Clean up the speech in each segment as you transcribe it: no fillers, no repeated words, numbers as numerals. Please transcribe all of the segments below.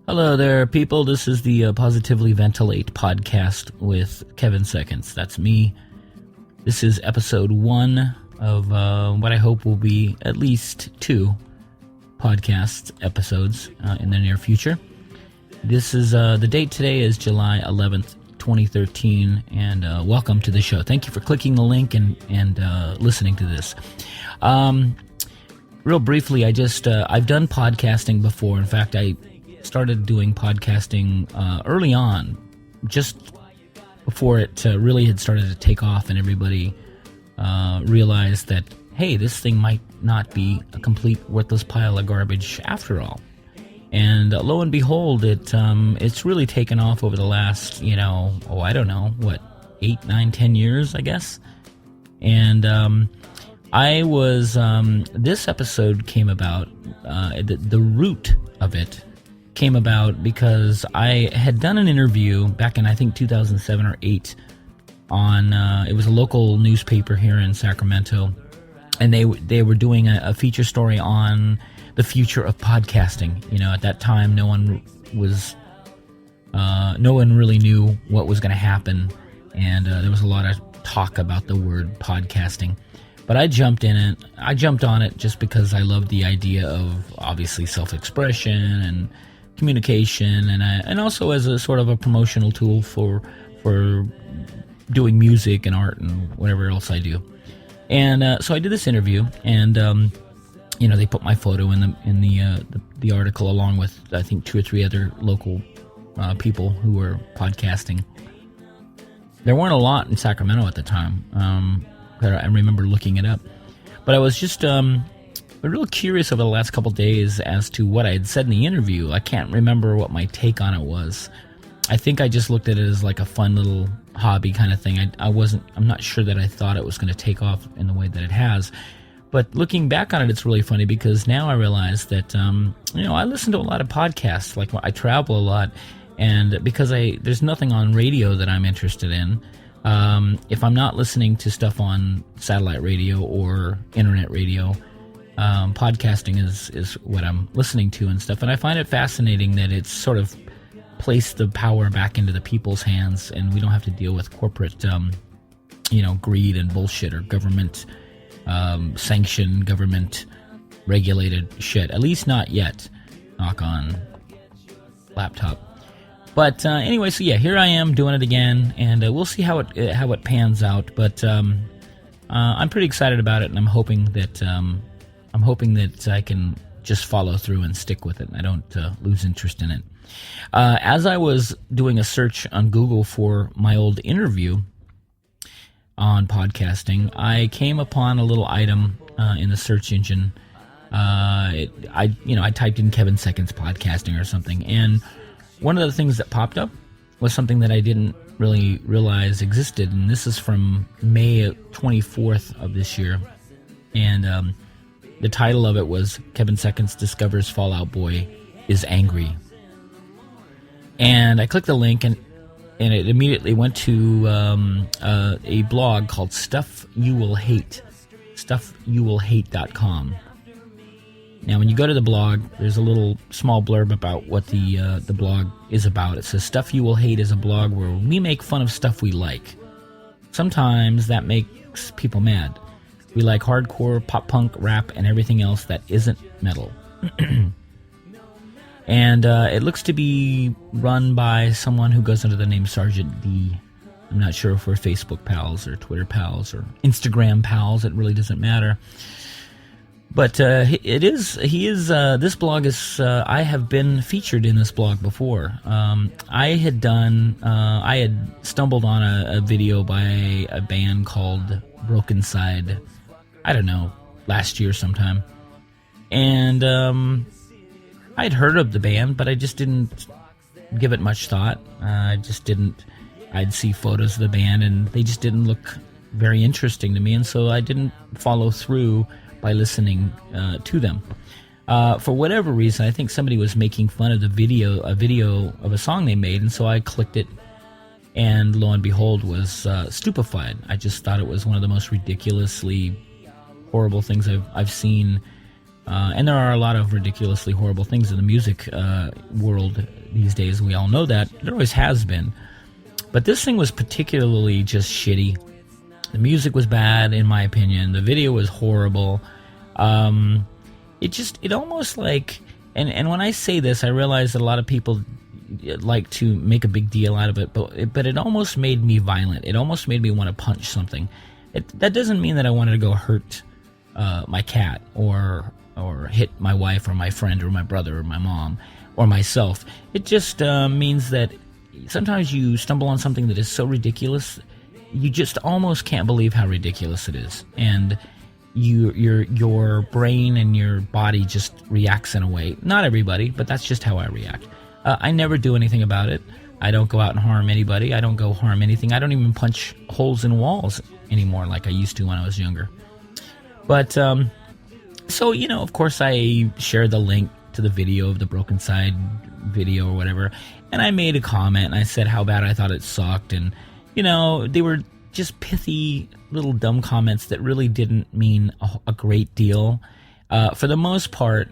Hello there, people. This is the Positively Ventilate Podcast with Kevin Seconds. That's me. This is episode 1 of what I hope will be at least 2 podcast episodes in the near future. This is the date today is July 11th, 2013, and welcome to the show. Thank you for clicking the link and listening to this. Real briefly, I've done podcasting before. In fact, I started doing podcasting early on, just before it really had started to take off and everybody realized that, hey, this thing might not be a complete worthless pile of garbage after all. And lo and behold, it's really taken off over the last, 8, 9, 10 years, I guess. And this episode came about, the root of it came about because I had done an interview back in, I think, 2007 or 8 on, it was a local newspaper here in Sacramento, and they were doing a feature story on the future of podcasting. At that time, no one really knew what was going to happen, and there was a lot of talk about the word podcasting. But I jumped on it just because I loved the idea of, obviously, self-expression and communication, and also as a sort of a promotional tool for doing music and art and whatever else I do. And so I did this interview, and they put my photo in the article along with, I think, 2 or 3 other local people who were podcasting. There weren't a lot in Sacramento at the time. I remember looking it up, but I was just real curious over the last couple days as to what I had said in the interview. I can't remember what my take on it was. I think I just looked at it as like a fun little hobby kind of thing. I'm not sure that I thought it was going to take off in the way that it has. But looking back on it, it's really funny because now I realize that, I listen to a lot of podcasts. Like, I travel a lot, and because there's nothing on radio that I'm interested in. If I'm not listening to stuff on satellite radio or internet radio, podcasting is what I'm listening to and stuff. And I find it fascinating that it's sort of placed the power back into the people's hands, and we don't have to deal with corporate, greed and bullshit or government sanctioned, government regulated shit. At least not yet. Knock on laptop. But anyway, so yeah, here I am doing it again, and we'll see how it pans out. But I'm pretty excited about it, and I'm hoping that I can just follow through and stick with it, and I don't lose interest in it. As I was doing a search on Google for my old interview on podcasting, I came upon a little item in the search engine. I typed in Kevin Seconds podcasting or something, and one of the things that popped up was something that I didn't really realize existed, and this is from May 24th of this year, and the title of it was Kevin Seconds Discovers Fall Out Boy is Angry. And I clicked the link, and it immediately went to a blog called Stuff You Will Hate, StuffYouWillHate.com. Now, when you go to the blog, there's a little small blurb about what the blog is about. It says, Stuff You Will Hate is a blog where we make fun of stuff we like. Sometimes that makes people mad. We like hardcore, pop-punk, rap, and everything else that isn't metal. And it looks to be run by someone who goes under the name Sergeant D. I'm not sure if we're Facebook pals or Twitter pals or Instagram pals. It really doesn't matter. But this blog is, I have been featured in this blog before. I had stumbled on a video by a band called Broken Side, I don't know, last year sometime. And I'd heard of the band, but I just didn't give it much thought. I'd see photos of the band, and they just didn't look very interesting to me, and so I didn't follow through by listening to them. For whatever reason, I think somebody was making fun of a video of a song they made, and so I clicked it, and lo and behold, was stupefied. I just thought it was one of the most ridiculously horrible things I've seen And there are a lot of ridiculously horrible things in the music world these days. We all know that. There always has been. But this thing was particularly just shitty. The music was bad, in my opinion. The video was horrible. It almost like... And when I say this, I realize that a lot of people like to make a big deal out of it, but it almost made me violent. It almost made me want to punch something. That doesn't mean that I wanted to go hurt my cat or hit my wife or my friend or my brother or my mom or myself. It just means that sometimes you stumble on something that is so ridiculous, you just almost can't believe how ridiculous it is. And your brain and your body just reacts in a way. Not everybody, but that's just how I react. I never do anything about it. I don't go out and harm anybody. I don't go harm anything. I don't even punch holes in walls anymore like I used to when I was younger. But, so, of course I shared the link to the video of the Broken Side video or whatever, and I made a comment, and I said how bad I thought it sucked, and, they were just pithy little dumb comments that really didn't mean a great deal. For the most part,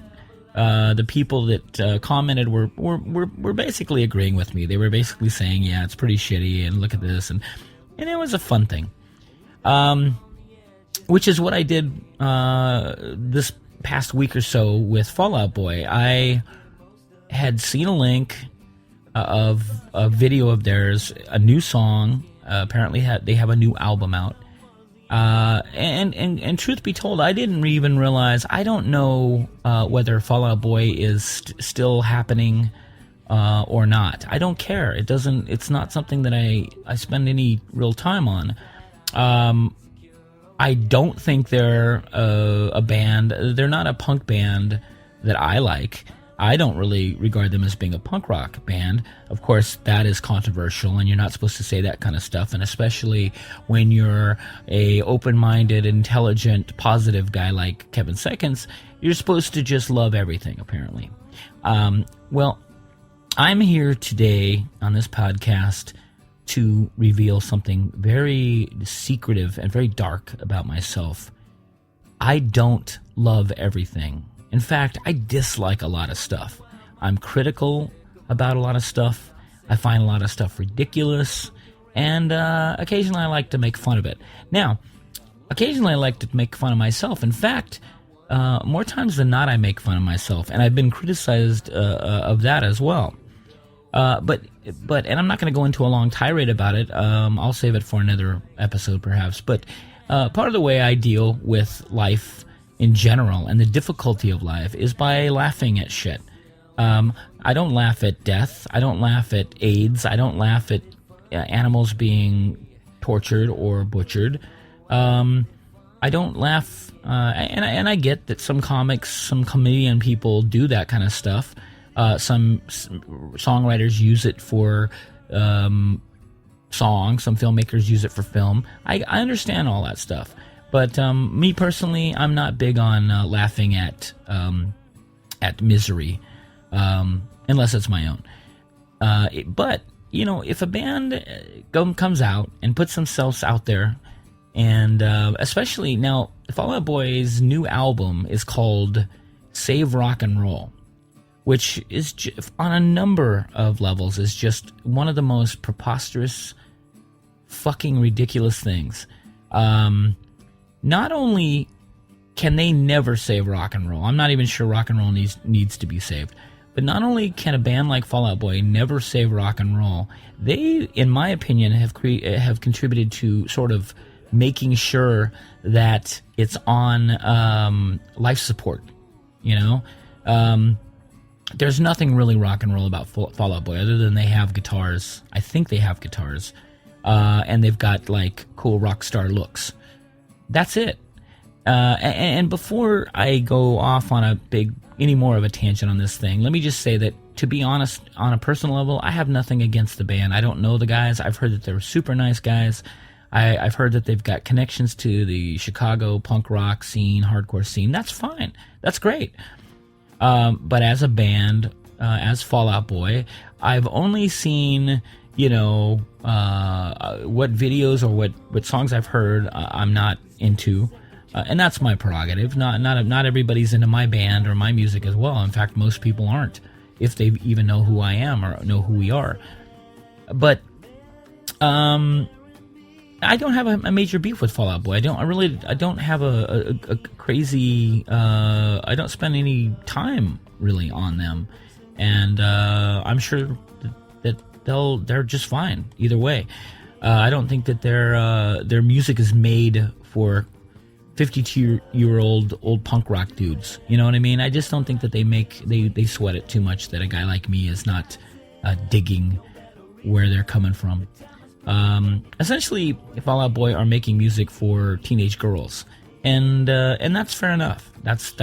the people that commented were basically agreeing with me. They were basically saying, yeah, it's pretty shitty, and look at this, and it was a fun thing. Which is what I did this past week or so with Fall Out Boy. I had seen a link of a video of theirs, a new song. Apparently they have a new album out. And truth be told, I didn't even realize, I don't know whether Fall Out Boy is still happening or not. I don't care. It's not something that I spend any real time on. I don't think they're a band. They're not a punk band that I like. I don't really regard them as being a punk rock band. Of course, that is controversial, and you're not supposed to say that kind of stuff, and especially when you're a open-minded, intelligent, positive guy like Kevin Seconds, you're supposed to just love everything, apparently. Well, I'm here today on this podcast to reveal something very secretive and very dark about myself. I don't love everything. In fact, I dislike a lot of stuff. I'm critical about a lot of stuff. I find a lot of stuff ridiculous, and occasionally I like to make fun of it. Now, occasionally I like to make fun of myself. In fact, more times than not I make fun of myself, and I've been criticized of that as well. But and I'm not going to go into a long tirade about it. I'll save it for another episode perhaps. But part of the way I deal with life in general and the difficulty of life is by laughing at shit. I don't laugh at death. I don't laugh at AIDS. I don't laugh at animals being tortured or butchered. I don't laugh, and I get that some comedian people do that kind of stuff. Some songwriters use it for songs. Some filmmakers use it for film. I understand all that stuff. But me personally, I'm not big on laughing at misery, unless it's my own. But, if a band comes out and puts themselves out there, and especially now, Fall Out Boy's new album is called Save Rock and Roll, which is, on a number of levels, is just one of the most preposterous, fucking ridiculous things. Not only can they never save rock and roll, I'm not even sure rock and roll needs to be saved, but not only can a band like Fall Out Boy never save rock and roll, they, in my opinion, have contributed to sort of making sure that it's on life support, There's nothing really rock and roll about Fall Out Boy other than they have guitars. I think they have guitars. And they've got, cool rock star looks. That's it. And before I go off on any more of a tangent on this thing, let me just say that, to be honest, on a personal level, I have nothing against the band. I don't know the guys. I've heard that they're super nice guys. I've heard that they've got connections to the Chicago punk rock scene, hardcore scene. That's fine. That's great. But as a band, as Fall Out Boy, I've only seen, what videos or what songs I've heard I'm not into. And that's my prerogative. Not everybody's into my band or my music as well. In fact, most people aren't, if they even know who I am or know who we are. But I don't have a major beef with Fall Out Boy. I don't have a crazy. I don't spend any time really on them, and I'm sure that they're just fine either way. I don't think that their music is made for 52-year-old old punk rock dudes. You know what I mean? I just don't think that they sweat it too much, that a guy like me is not digging where they're coming from. Essentially, Fall Out Boy are making music for teenage girls, and that's fair enough. That's who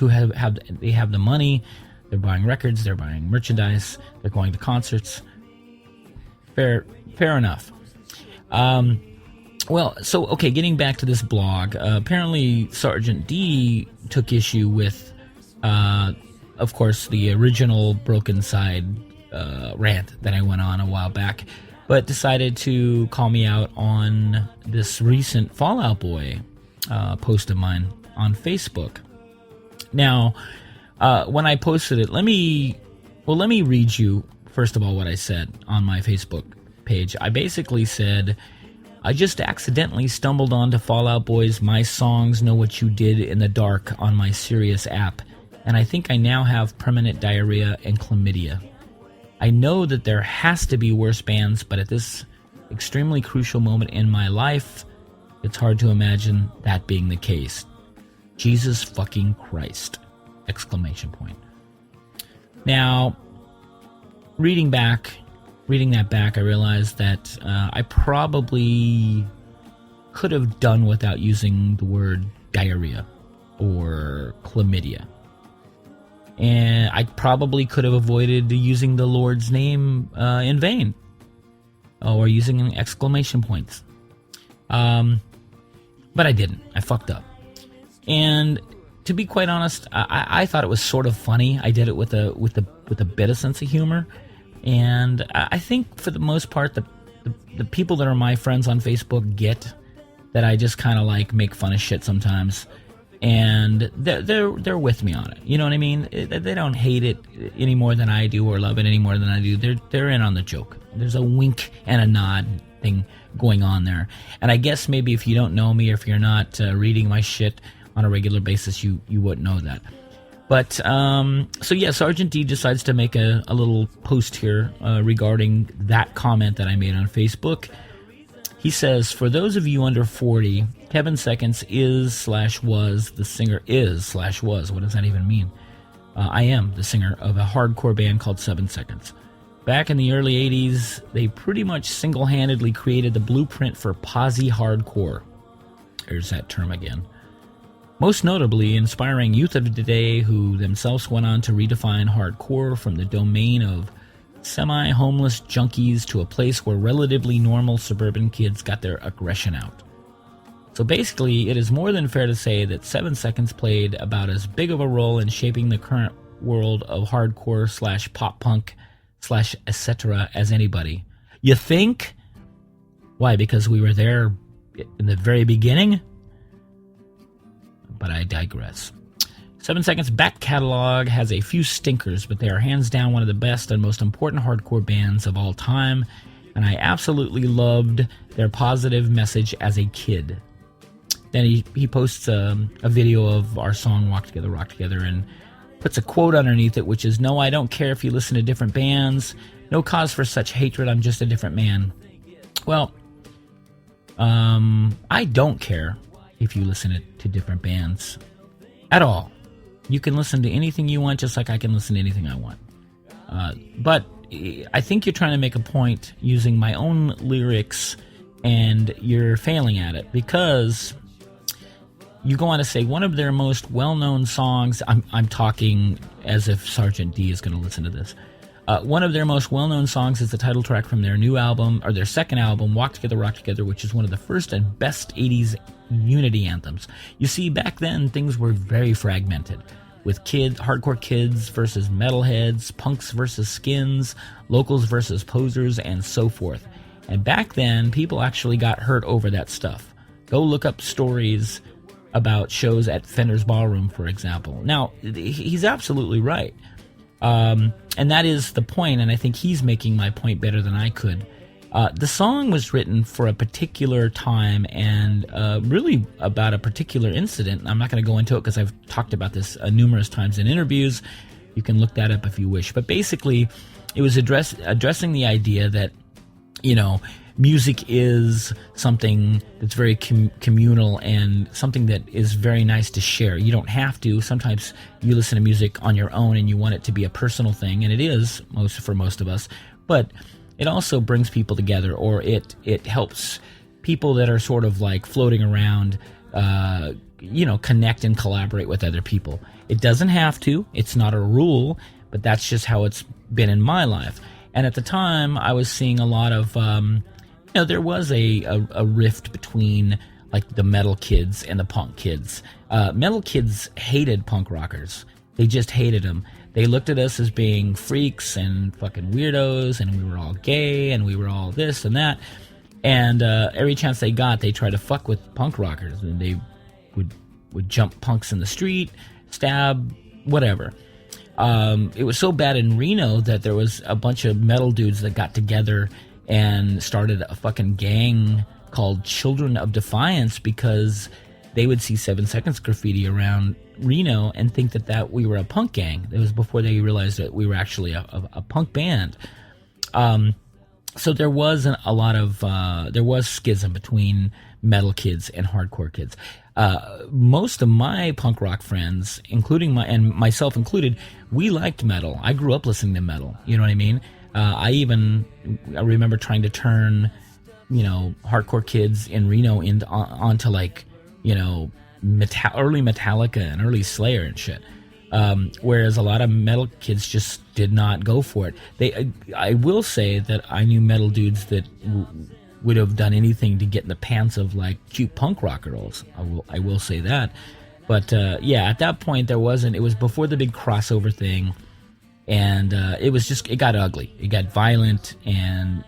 they have the money. They're buying records, they're buying merchandise, they're going to concerts. Fair enough. Getting back to this blog, apparently Sergeant D took issue with, of course, the original Broken Side rant that I went on a while back, but decided to call me out on this recent Fall Out Boy post of mine on Facebook. Now, when I posted it, let me read you first of all what I said on my Facebook page. I basically said, I just accidentally stumbled onto Fall Out Boy's My Songs Know What You Did in the Dark on my Sirius app, and I think I now have permanent diarrhea and chlamydia. I know that there has to be worse bands, but at this extremely crucial moment in my life, it's hard to imagine that being the case. Jesus fucking Christ! ! Now, reading that back, I realized that I probably could have done without using the word diarrhea or chlamydia. And I probably could have avoided using the Lord's name in vain, or using exclamation points. But I didn't. I fucked up. And to be quite honest, I thought it was sort of funny. I did it with a bit of sense of humor. And I think for the most part, the people that are my friends on Facebook get that I just kind of like make fun of shit sometimes, and they're with me on it. You know what I mean? They don't hate it any more than I do, or love it any more than I do. They're in on the joke. There's a wink and a nod thing going on there. And I guess maybe if you don't know me, or if you're not reading my shit on a regular basis, you wouldn't know that. But, Sergeant D decides to make a little post here regarding that comment that I made on Facebook. He says, for those of you under 40, Kevin Seconds is/was the singer is/was. What does that even mean? I am the singer of a hardcore band called 7 Seconds. Back in the early 80s, they pretty much single-handedly created the blueprint for posse hardcore. There's that term again. Most notably, inspiring youth of today who themselves went on to redefine hardcore from the domain of semi-homeless junkies to a place where relatively normal suburban kids got their aggression out. So basically, it is more than fair to say that 7 Seconds played about as big of a role in shaping the current world of hardcore / pop punk / etc. as anybody. You think? Why? Because we were there in the very beginning? But I digress. 7 Seconds' back catalog has a few stinkers, but they are hands down one of the best and most important hardcore bands of all time, and I absolutely loved their positive message as a kid. Then he posts a video of our song Walk Together, Rock Together, and puts a quote underneath it, which is, "No, I don't care if you listen to different bands. No cause for such hatred. I'm just a different man." Well, I don't care if you listen to different bands at all. You can listen to anything you want, just like I can listen to anything I want. But I think you're trying to make a point using my own lyrics, and you're failing at it, because you go on to say one of their most well-known songs. I'm talking as if Sergeant D is going to listen to this. One of their most well-known songs is the title track from their new album, or their second album, Walk Together, Rock Together, which is one of the first and best 80s unity anthems. You see, back then, things were very fragmented, with hardcore kids versus metalheads, punks versus skins, locals versus posers, and so forth. And back then, people actually got hurt over that stuff. Go look up stories about shows at Fender's Ballroom, for example. Now, he's absolutely right. And that is the point, and I think he's making my point better than I could. The song was written for a particular time and really about a particular incident. I'm not going to go into it because I've talked about this numerous times in interviews. You can look that up if you wish. But basically, it was addressing the idea that, music is something that's very communal and something that is very nice to share. You don't have to. Sometimes you listen to music on your own and you want it to be a personal thing, and it is for most of us. But it also brings people together, or it helps people that are sort of like floating around, connect and collaborate with other people. It doesn't have to. It's not a rule, but that's just how it's been in my life. And at the time, I was seeing a lot of, there was a rift between like the metal kids and the punk kids. Metal kids hated punk rockers. They just hated them. They looked at us as being freaks and fucking weirdos, and we were all gay, and we were all this and that. And every chance they got, they tried to fuck with punk rockers, and they would jump punks in the street, stab, whatever. It was so bad in Reno that there was a bunch of metal dudes that got together and started a fucking gang called Children of Defiance because they would see 7 Seconds graffiti around Reno and think that we were a punk gang. It was before they realized that we were actually a punk band. So there was there was schism between metal kids and hardcore kids. Most of my punk rock friends, including myself included, we liked metal. I grew up listening to metal. You know what I mean? I remember trying to turn, hardcore kids in Reno onto like, early Metallica and early Slayer and shit. Whereas a lot of metal kids just did not go for it. I will say that I knew metal dudes that would have done anything to get in the pants of like cute punk rock girls. I will say that. But at that point it was before the big crossover thing, and it got ugly. It got violent, and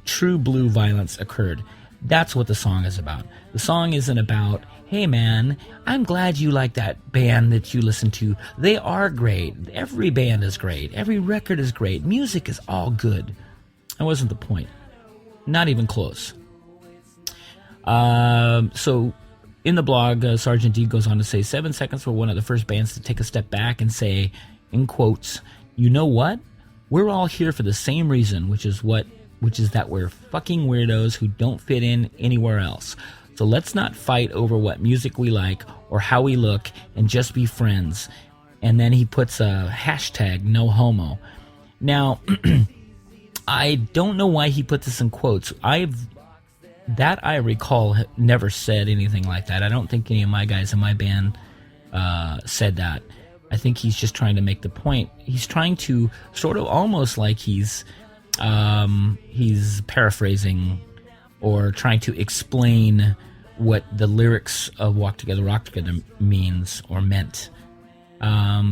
true blue violence occurred. That's what the song is about. The song isn't about, hey man, I'm glad you like that band that you listen to. They are great. Every band is great. Every record is great. Music is all good. That wasn't the point. Not even close. So in the blog, Sergeant D goes on to say, 7 Seconds were one of the first bands to take a step back and say, in quotes, you know what? We're all here for the same reason, which is that we're fucking weirdos who don't fit in anywhere else. So let's not fight over what music we like or how we look and just be friends. And then he puts a hashtag, no homo. Now, I don't know why he put this in quotes. I recall never said anything like that. I don't think any of my guys in my band said that. I think he's just trying to make the point. He's trying to sort of almost like he's paraphrasing or trying to explain what the lyrics of Walk Together, Rock Together means or meant.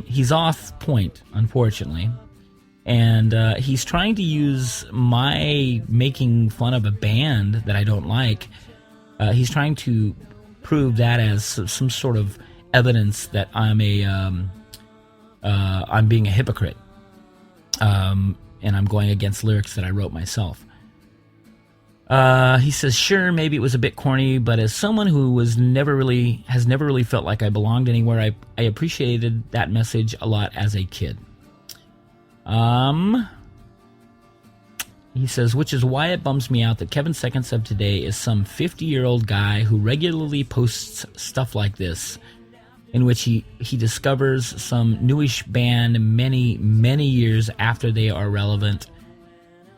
He's off point, unfortunately. And he's trying to use my making fun of a band that I don't like. He's trying to prove that as some sort of evidence that I'm being a hypocrite. And I'm going against lyrics that I wrote myself. He says, sure, maybe it was a bit corny, but as someone who has never really felt like I belonged anywhere, I appreciated that message a lot as a kid. He says, which is why it bums me out that Kevin Seconds of today is some 50-year-old guy who regularly posts stuff like this, in which he discovers some newish band many, many years after they are relevant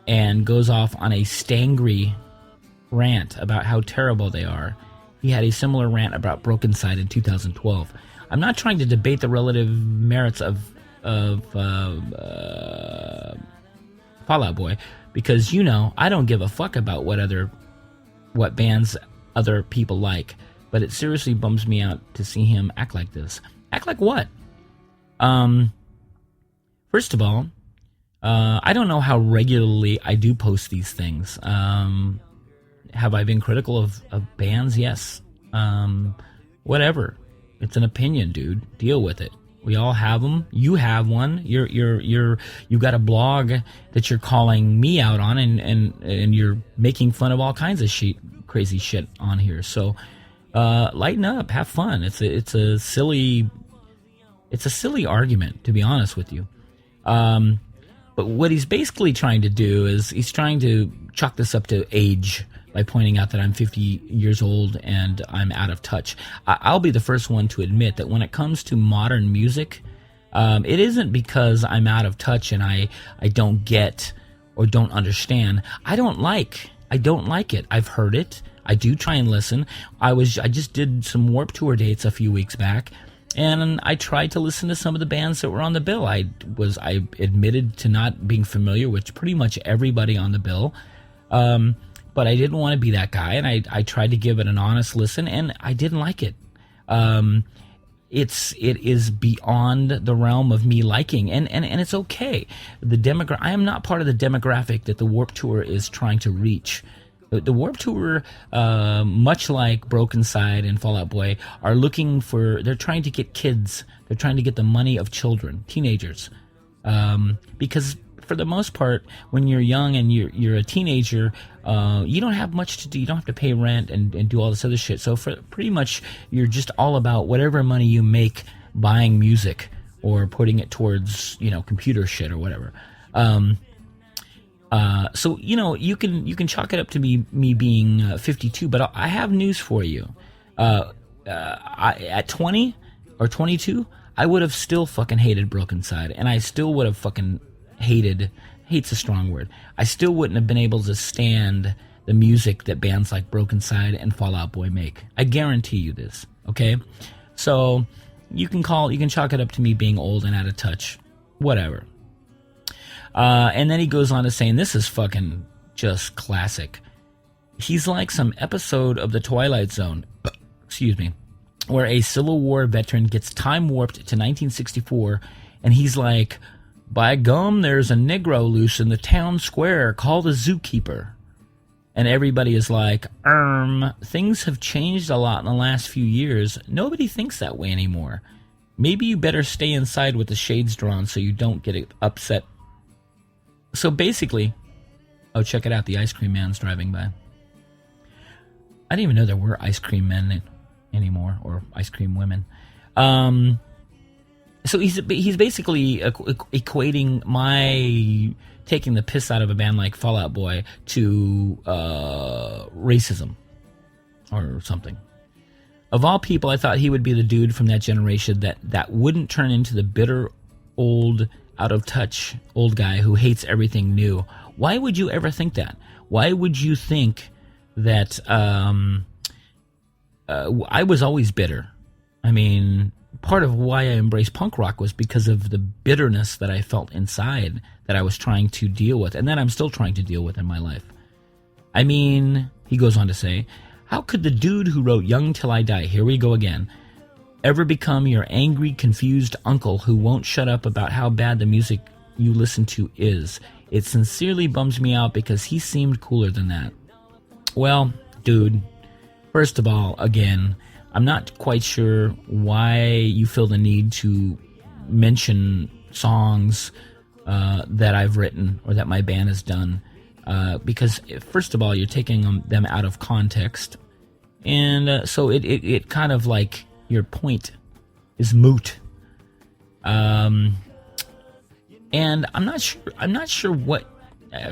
and goes off on a stangry rant about how terrible they are. He had a similar rant about Broken Side in 2012. I'm not trying to debate the relative merits of Fall Out Boy, because I don't give a fuck about what bands other people like, but it seriously bums me out to see him act like this. Act like what? First of all, I don't know how regularly I do post these things. Have I been critical of bands? Yes. Whatever. It's an opinion, dude. Deal with it. We all have them. You have one. You got a blog that you're calling me out on, and you're making fun of all kinds of crazy shit on here. So lighten up, have fun. It's a silly argument, to be honest with you. But what he's basically trying to do is he's trying to chalk this up to age by pointing out that I'm 50 years old and I'm out of touch. I'll be the first one to admit that when it comes to modern music, it isn't because I'm out of touch and I don't get or don't understand. I don't like it. I've heard it. I do try and listen. I just did some Warped Tour dates a few weeks back, and I tried to listen to some of the bands that were on the bill. I admitted to not being familiar with pretty much everybody on the bill. But I didn't want to be that guy, and I tried to give it an honest listen, and I didn't like it. It is beyond the realm of me liking, and it's okay. I am not part of the demographic that the Warped Tour is trying to reach. The Warped Tour, much like Broken Side and Fall Out Boy, they're trying to get kids. They're trying to get the money of children, teenagers, because for the most part, when you're young and you're a teenager, you don't have much to do. You don't have to pay rent and do all this other shit. So for pretty much, you're just all about whatever money you make buying music or putting it towards, computer shit or whatever. So you can chalk it up to me being 52, but I have news for you. At 20 or 22, I would have still fucking hated Broken Side, and I still would have fucking hate's a strong word. I still wouldn't have been able to stand the music that bands like Broken Side and Fall Out Boy make. I guarantee you this, okay? So you can chalk it up to me being old and out of touch. Whatever. And then he goes on to saying, this is fucking just classic. He's like some episode of The Twilight Zone, excuse me, where a Civil War veteran gets time warped to 1964, and he's like, by gum, there's a Negro loose in the town square. Call the zookeeper. And everybody is like, things have changed a lot in the last few years. Nobody thinks that way anymore. Maybe you better stay inside with the shades drawn so you don't get upset. So basically, check it out. The ice cream man's driving by. I didn't even know there were ice cream men anymore, or ice cream women. So he's basically equating my taking the piss out of a band like Fall Out Boy to racism or something. Of all people, I thought he would be the dude from that generation that wouldn't turn into the bitter, old, out of touch old guy who hates everything new. Why would you ever think that? Why would you think that I was always bitter? I mean, part of why I embraced punk rock was because of the bitterness that I felt inside that I was trying to deal with, and that I'm still trying to deal with in my life. I mean, he goes on to say, how could the dude who wrote Young Till I Die, here we go again, ever become your angry, confused uncle who won't shut up about how bad the music you listen to is? It sincerely bums me out because he seemed cooler than that. Well, dude, first of all, again, I'm not quite sure why you feel the need to mention songs that I've written or that my band has done, because first of all, you're taking them out of context, and so it kind of like your point is moot. And I'm not sure what.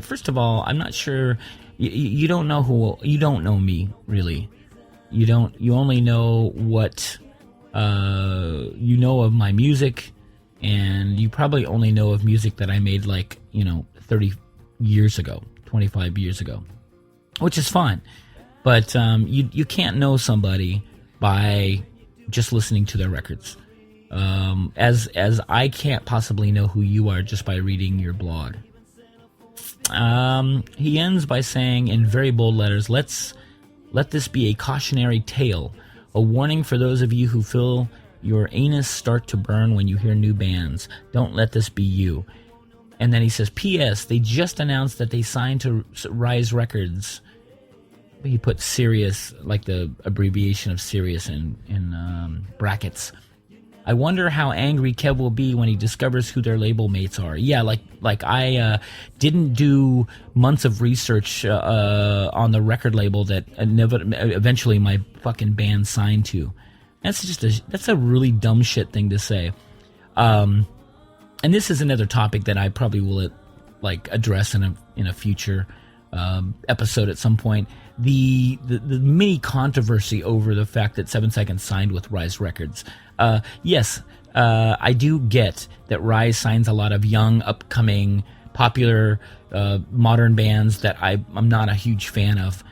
First of all, I'm not sure. You don't know you don't know me really. You only know what you know of my music, and you probably only know of music that I made 30 years ago, 25 years ago, which is fine. But you can't know somebody by just listening to their records. As I can't possibly know who you are just by reading your blog. He ends by saying in very bold letters, let this be a cautionary tale, a warning for those of you who feel your anus start to burn when you hear new bands. Don't let this be you. And then he says, P.S. They just announced that they signed to Rise Records. he put Sirius, like the abbreviation of Sirius in brackets. I wonder how angry Kev will be when he discovers who their label mates are. Yeah, like I didn't do months of research on the record label that eventually my fucking band signed to. That's a really dumb shit thing to say. And this is another topic that I probably will address in a future episode at some point. The mini controversy over the fact that 7 Seconds signed with Rise Records. Yes, I do get that Rise signs a lot of young, upcoming, popular, modern bands that I'm not a huge fan of.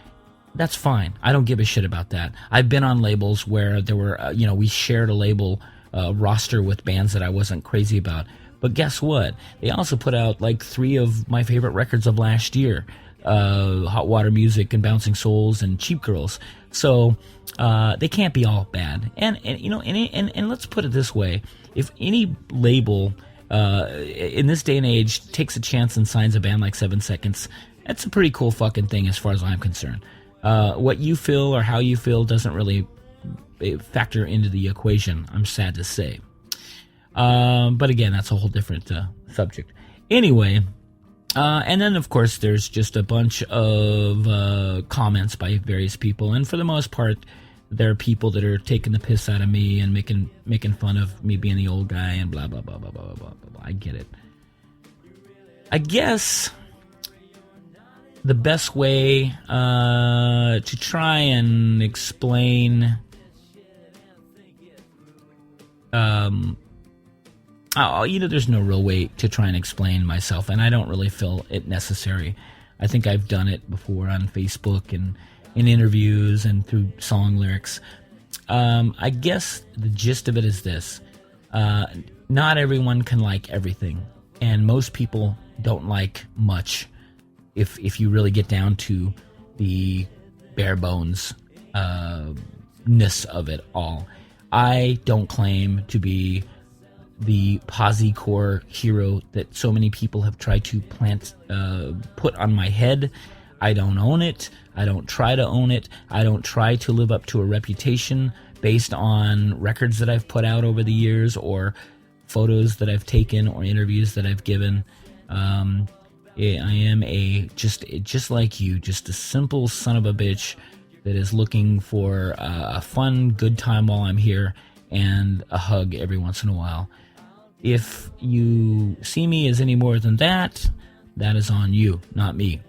That's fine. I don't give a shit about that. I've been on labels where there were, we shared a label roster with bands that I wasn't crazy about. But guess what? They also put out like 3 of my favorite records of last year. Hot Water Music and Bouncing Souls and Cheap Girls. So they can't be all bad. And let's put it this way: if any label in this day and age takes a chance and signs a band like 7 Seconds, that's a pretty cool fucking thing as far as I'm concerned. What you feel or how you feel doesn't really factor into the equation, I'm sad to say. But again, that's a whole different subject. Anyway. And then, of course, there's just a bunch of comments by various people, and for the most part, there are people that are taking the piss out of me and making fun of me being the old guy and blah blah blah blah blah blah blah blah. I get it. I guess the best way to try and explain there's no real way to try and explain myself, and I don't really feel it necessary. I think I've done it before on Facebook and in interviews and through song lyrics. I guess the gist of it is this. Not everyone can like everything, and most people don't like much if you really get down to the bare bones ness of it all. I don't claim to be the posi-core hero that so many people have tried to put on my head. I don't own it. I don't try to own it. I don't try to live up to a reputation based on records that I've put out over the years or photos that I've taken or interviews that I've given. I am just like you, just a simple son of a bitch that is looking for a fun, good time while I'm here and a hug every once in a while. If you see me as any more than that, that is on you, not me.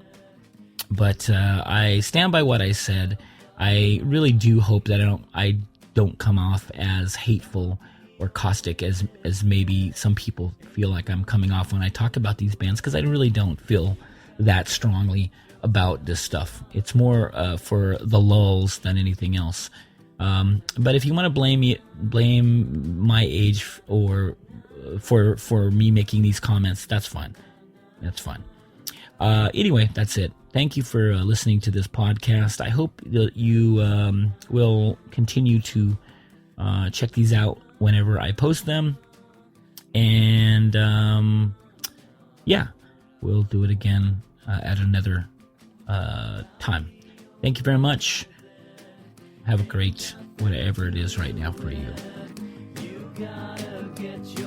But I stand by what I said. I really do hope that I don't come off as hateful or caustic as maybe some people feel like I'm coming off when I talk about these bands, because I really don't feel that strongly about this stuff. It's more for the lulz than anything else. But if you want to blame my age or for me making these comments, that's fine. That's fine. Anyway, that's it. Thank you for listening to this podcast. I hope that you will continue to check these out whenever I post them. And we'll do it again at another time. Thank you very much. Have a great whatever it is right now for you. You gotta get your